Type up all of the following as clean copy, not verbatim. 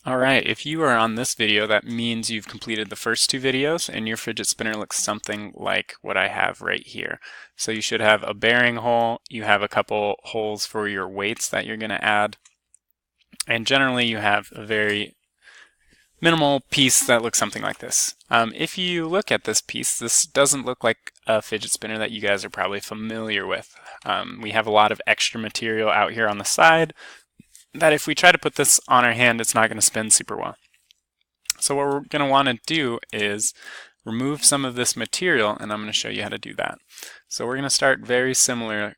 Alright, if you are on this video, that means you've completed the first two videos and your fidget spinner looks something like what I have right here. So you should have a bearing hole, you have a couple holes for your weights that you're going to add, and generally you have a very minimal piece that looks something like this. If you look at this piece, this doesn't look like a fidget spinner that you guys are probably familiar with. We have a lot of extra material out here on the side that if we try to put this on our hand, it's not going to spin super well. So what we're going to want to do is remove some of this material, and I'm going to show you how to do that. So we're going to start very similarly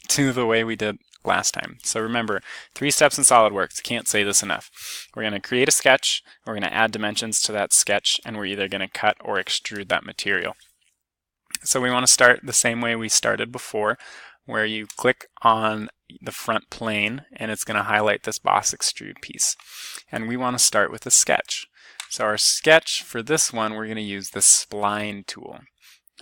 to the way we did last time. So remember, 3 steps in SolidWorks. Can't say this enough. We're going to create a sketch, we're going to add dimensions to that sketch, and we're either going to cut or extrude that material. So we want to start the same way we started before, where you click on the front plane and it's going to highlight this boss extrude piece. And we want to start with a sketch. So our sketch for this one, we're going to use the spline tool.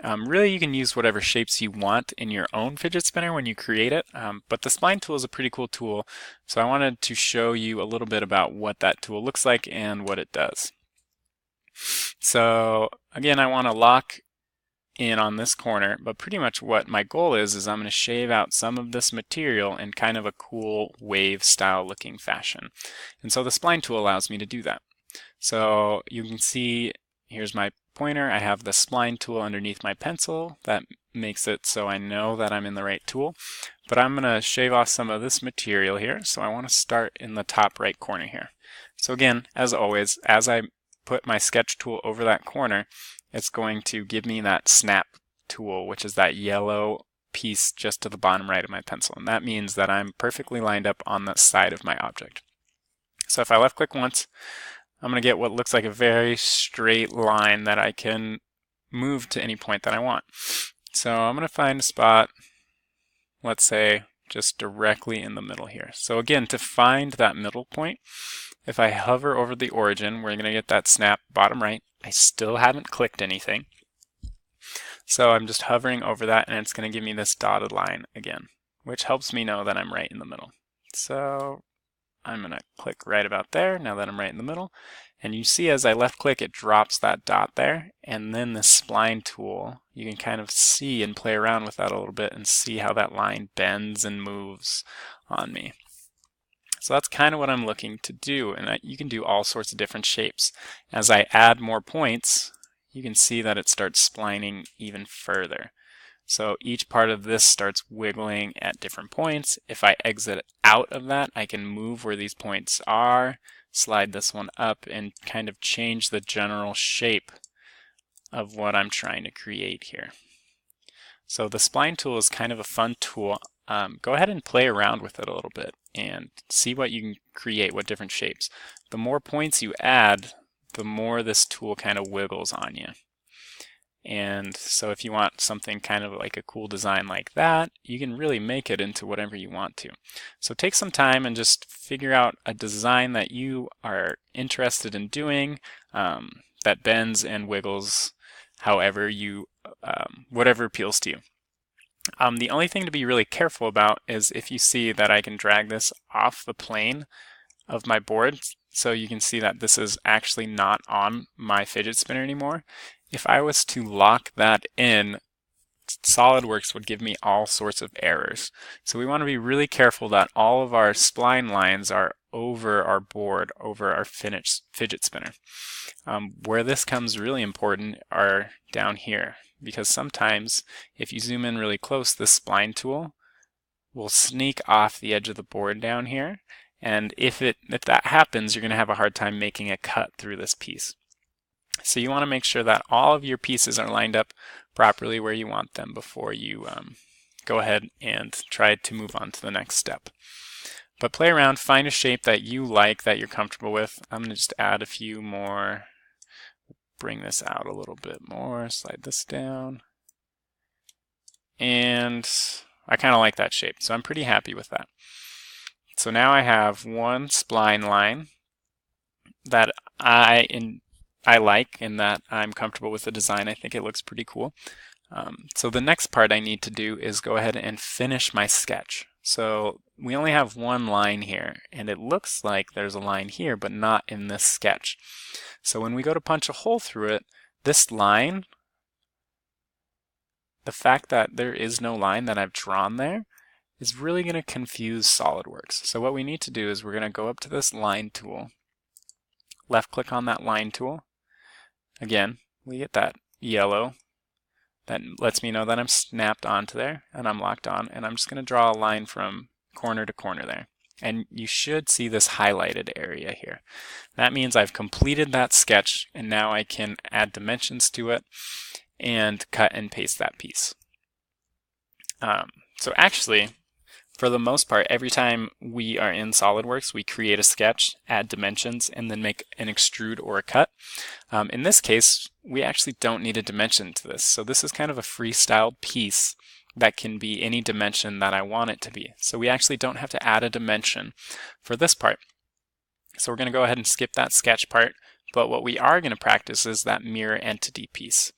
Really, you can use whatever shapes you want in your own fidget spinner when you create it, but the spline tool is a pretty cool tool. So I wanted to show you a little bit about what that tool looks like and what it does. So again, I want to lock in on this corner, but pretty much what my goal is I'm going to shave out some of this material in kind of a cool wave style looking fashion. And so the spline tool allows me to do that. So you can see, here's my pointer, I have the spline tool underneath my pencil. That makes it so I know that I'm in the right tool. But I'm going to shave off some of this material here, so I want to start in the top right corner here. So again, as always, as I put my sketch tool over that corner, it's going to give me that snap tool, which is that yellow piece just to the bottom right of my pencil. And that means that I'm perfectly lined up on the side of my object. So if I left click once, I'm going to get what looks like a very straight line that I can move to any point that I want. So I'm going to find a spot, let's say just directly in the middle here. So again, to find that middle point, if I hover over the origin, we're going to get that snap bottom right. I still haven't clicked anything. So I'm just hovering over that and it's going to give me this dotted line again, which helps me know that I'm right in the middle. So I'm going to click right about there now that I'm right in the middle. And you see as I left click, it drops that dot there. And then the spline tool, you can kind of see and play around with that a little bit and see how that line bends and moves on me. So that's kind of what I'm looking to do, and you can do all sorts of different shapes. As I add more points, you can see that it starts splining even further. So each part of this starts wiggling at different points. If I exit out of that, I can move where these points are, slide this one up, and kind of change the general shape of what I'm trying to create here. So the spline tool is kind of a fun tool. Go ahead and play around with it a little bit and see what you can create, what different shapes. The more points you add, the more this tool kind of wiggles on you. And so if you want something kind of like a cool design like that, you can really make it into whatever you want to. So take some time and just figure out a design that you are interested in doing, that bends and wiggles however you, whatever appeals to you. The only thing to be really careful about is if you see that I can drag this off the plane of my board, so you can see that this is actually not on my fidget spinner anymore. If I was to lock that in, SolidWorks would give me all sorts of errors. So we want to be really careful that all of our spline lines are over our board, over our fidget spinner. Where this comes really important are down here, because sometimes if you zoom in really close, this spline tool will sneak off the edge of the board down here, and if that happens, you're going to have a hard time making a cut through this piece. So you want to make sure that all of your pieces are lined up properly where you want them before you go ahead and try to move on to the next step. But play around, find a shape that you like, that you're comfortable with. I'm going to just add a few more, bring this out a little bit more, slide this down. And I kind of like that shape, so I'm pretty happy with that. So now I have one spline line that I like and that I'm comfortable with the design. I think it looks pretty cool. So the next part I need to do is go ahead and finish my sketch. So we only have one line here, and it looks like there's a line here, but not in this sketch. So when we go to punch a hole through it, this line, the fact that there is no line that I've drawn there, is really going to confuse SOLIDWORKS. So what we need to do is we're going to go up to this line tool, left click on that line tool. Again, we get that yellow that lets me know that I'm snapped onto there and I'm locked on, and I'm just going to draw a line from corner to corner there. And you should see this highlighted area here. That means I've completed that sketch, and now I can add dimensions to it and cut and paste that piece. So actually, for the most part, every time we are in SOLIDWORKS, we create a sketch, add dimensions, and then make an extrude or a cut. In this case, we actually don't need a dimension to this. So this is kind of a freestyle piece that can be any dimension that I want it to be. So we actually don't have to add a dimension for this part. So we're going to go ahead and skip that sketch part, but what we are going to practice is that mirror entity piece.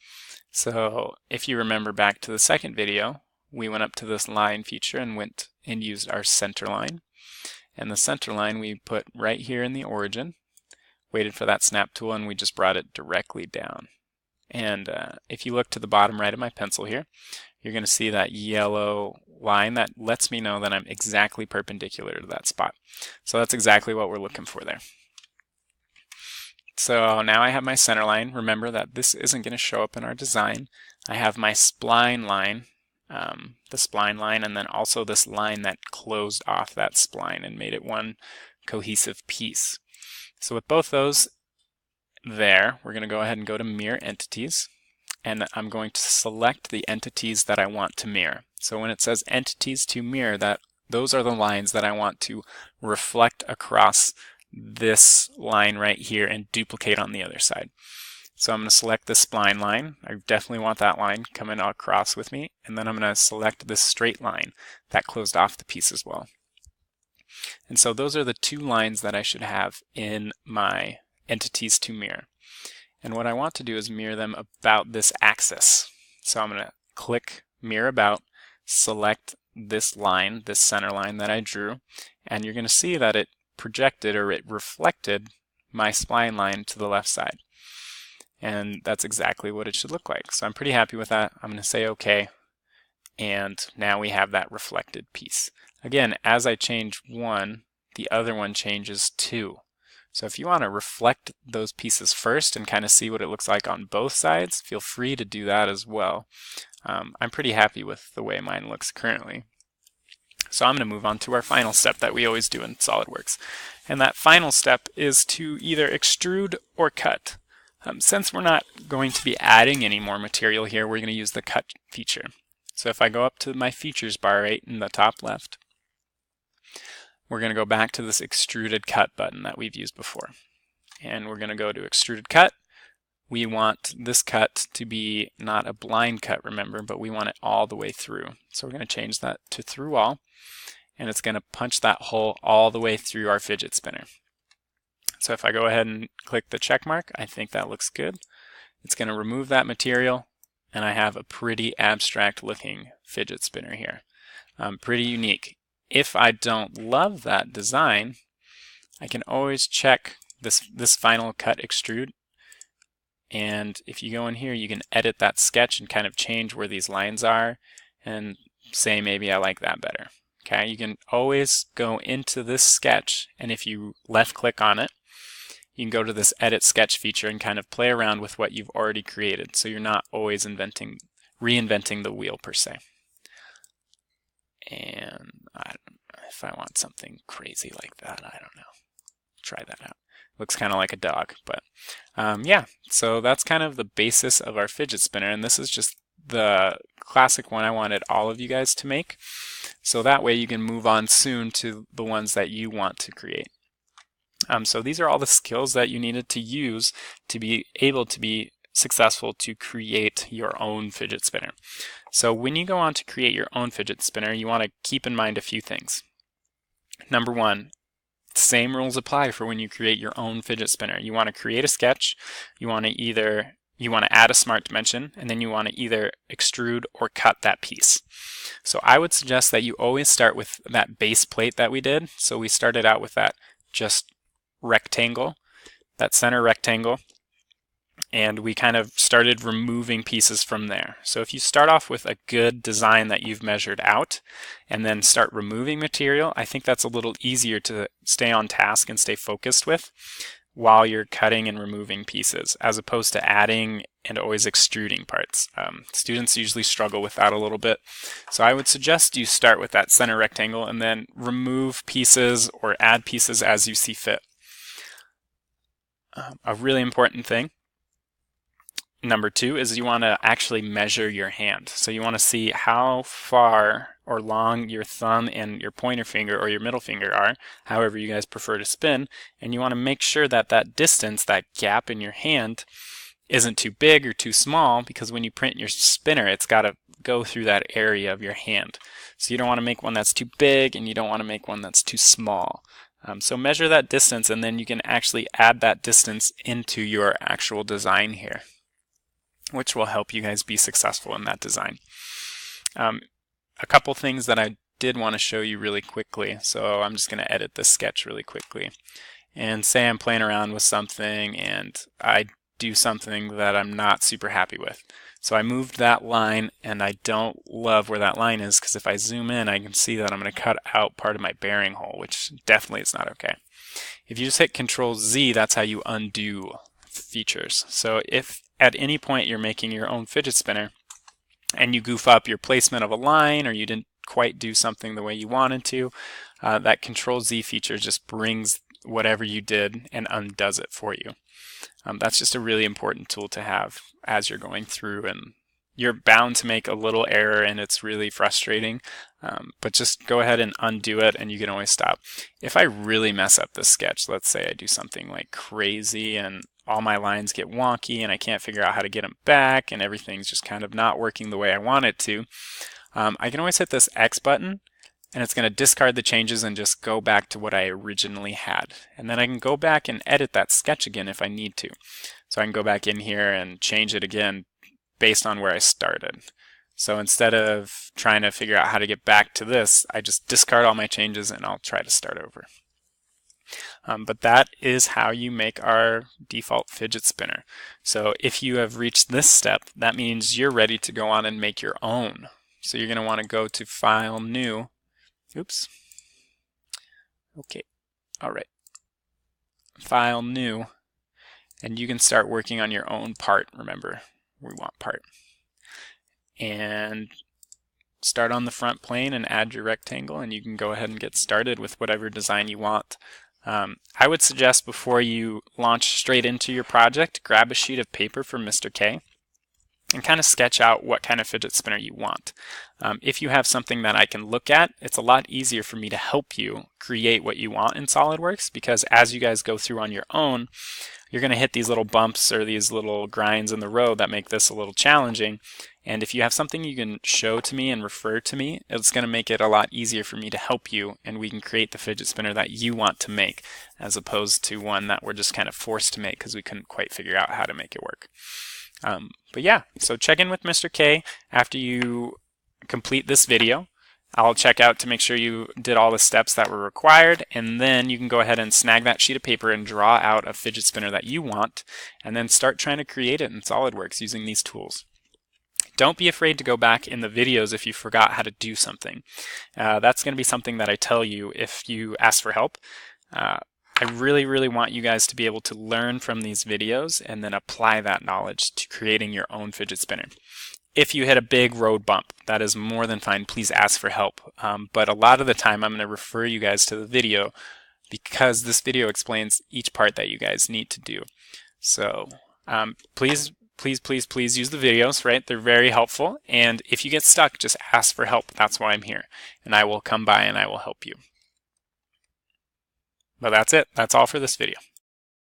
So if you remember back to the second video, we went up to this line feature and went and used our center line. And the center line we put right here in the origin, waited for that snap tool, and we just brought it directly down. And if you look to the bottom right of my pencil here, you're going to see that yellow line that lets me know that I'm exactly perpendicular to that spot. So that's exactly what we're looking for there. So now I have my center line. Remember that this isn't going to show up in our design. I have my spline line, the spline line, and then also this line that closed off that spline and made it one cohesive piece. So with both those there, we're going to go ahead and go to Mirror Entities, and I'm going to select the entities that I want to mirror. So when it says Entities to Mirror, those are the lines that I want to reflect across this line right here and duplicate on the other side. So I'm going to select the spline line. I definitely want that line coming across with me. And then I'm going to select this straight line that closed off the piece as well. And so those are the two lines that I should have in my entities to mirror. And what I want to do is mirror them about this axis. So I'm going to click Mirror About, select this line, this center line that I drew, and you're going to see that it projected, or it reflected, my spline line to the left side. And that's exactly what it should look like. So I'm pretty happy with that. I'm going to say OK, and now we have that reflected piece. Again, as I change one, the other one changes too. So if you want to reflect those pieces first and kind of see what it looks like on both sides, feel free to do that as well. I'm pretty happy with the way mine looks currently. So I'm going to move on to our final step that we always do in SOLIDWORKS. And that final step is to either extrude or cut. Since we're not going to be adding any more material here, we're going to use the cut feature. So if I go up to my features bar right in the top left, we're going to go back to this extruded cut button that we've used before. And we're going to go to extruded cut. We want this cut to be not a blind cut, remember, but we want it all the way through. So we're going to change that to through all, and it's going to punch that hole all the way through our fidget spinner. So if I go ahead and click the check mark, I think that looks good. It's going to remove that material, and I have a pretty abstract looking fidget spinner here. Pretty unique. If I don't love that design, I can always check this final cut extrude, and if you go in here, you can edit that sketch and kind of change where these lines are and say maybe I like that better. Okay, you can always go into this sketch, and if you left click on it, you can go to this edit sketch feature and kind of play around with what you've already created, so you're not always reinventing the wheel per se. And I don't know if I want something crazy like that. I don't know. Try that out. Looks kind of like a dog, but yeah. So that's kind of the basis of our fidget spinner, and this is just the classic one I wanted all of you guys to make. So that way you can move on soon to the ones that you want to create. So these are all the skills that you needed to use to be able to be successful to create your own fidget spinner. So when you go on to create your own fidget spinner, you want to keep in mind a few things. Number one, same rules apply for when you create your own fidget spinner. You want to create a sketch. You want to either you want to add a smart dimension, and then you want to either extrude or cut that piece. So I would suggest that you always start with that base plate that we did. So we started out with that just rectangle, that center rectangle, and we kind of started removing pieces from there. So if you start off with a good design that you've measured out and then start removing material, I think that's a little easier to stay on task and stay focused with while you're cutting and removing pieces, as opposed to adding and always extruding parts. Students usually struggle with that a little bit. So I would suggest you start with that center rectangle and then remove pieces or add pieces as you see fit. A really important thing, number 2, is you want to actually measure your hand. So you want to see how far or long your thumb and your pointer finger or your middle finger are, however you guys prefer to spin, and you want to make sure that that distance, that gap in your hand, isn't too big or too small, because when you print your spinner, it's got to go through that area of your hand. So you don't want to make one that's too big and you don't want to make one that's too small. So measure that distance, and then you can actually add that distance into your actual design here, which will help you guys be successful in that design. A couple things that I did want to show you really quickly. So I'm just going to edit this sketch really quickly. And say I'm playing around with something and I do something that I'm not super happy with. So I moved that line, and I don't love where that line is, because if I zoom in, I can see that I'm going to cut out part of my bearing hole, which definitely is not okay. If you just hit Control Z, that's how you undo features. So if at any point you're making your own fidget spinner and you goof up your placement of a line, or you didn't quite do something the way you wanted to, that Control Z feature just brings whatever you did and undoes it for you. That's just a really important tool to have as you're going through, and you're bound to make a little error and it's really frustrating, but just go ahead and undo it and you can always stop. If I really mess up this sketch, let's say I do something like crazy and all my lines get wonky and I can't figure out how to get them back and everything's just kind of not working the way I want it to, I can always hit this X button, and it's going to discard the changes and just go back to what I originally had. And then I can go back and edit that sketch again if I need to. So I can go back in here and change it again based on where I started. So instead of trying to figure out how to get back to this, I just discard all my changes and I'll try to start over. But that is how you make our default fidget spinner. So if you have reached this step, that means you're ready to go on and make your own. So you're going to want to go to File, New. Oops. Okay. All right. File, New. And you can start working on your own part. Remember, we want part. And start on the front plane and add your rectangle, and you can go ahead and get started with whatever design you want. I would suggest before you launch straight into your project, grab a sheet of paper from Mr. K and kind of sketch out what kind of fidget spinner you want. If you have something that I can look at, it's a lot easier for me to help you create what you want in SolidWorks, because as you guys go through on your own, you're going to hit these little bumps or these little grinds in the road that make this a little challenging. And if you have something you can show to me and refer to me, it's going to make it a lot easier for me to help you, and we can create the fidget spinner that you want to make, as opposed to one that we're just kind of forced to make because we couldn't quite figure out how to make it work. But yeah, so check in with Mr. K after you complete this video. I'll check out to make sure you did all the steps that were required, and then you can go ahead and snag that sheet of paper and draw out a fidget spinner that you want, and then start trying to create it in SolidWorks using these tools. Don't be afraid to go back in the videos if you forgot how to do something. That's going to be something that I tell you if you ask for help. I really want you guys to be able to learn from these videos and then apply that knowledge to creating your own fidget spinner. If you hit a big road bump, that is more than fine. Please ask for help. But a lot of the time I'm going to refer you guys to the video, because this video explains each part that you guys need to do. So please use the videos, right? They're very helpful. And if you get stuck, just ask for help. That's why I'm here. And I will come by and I will help you. But that's it. That's all for this video.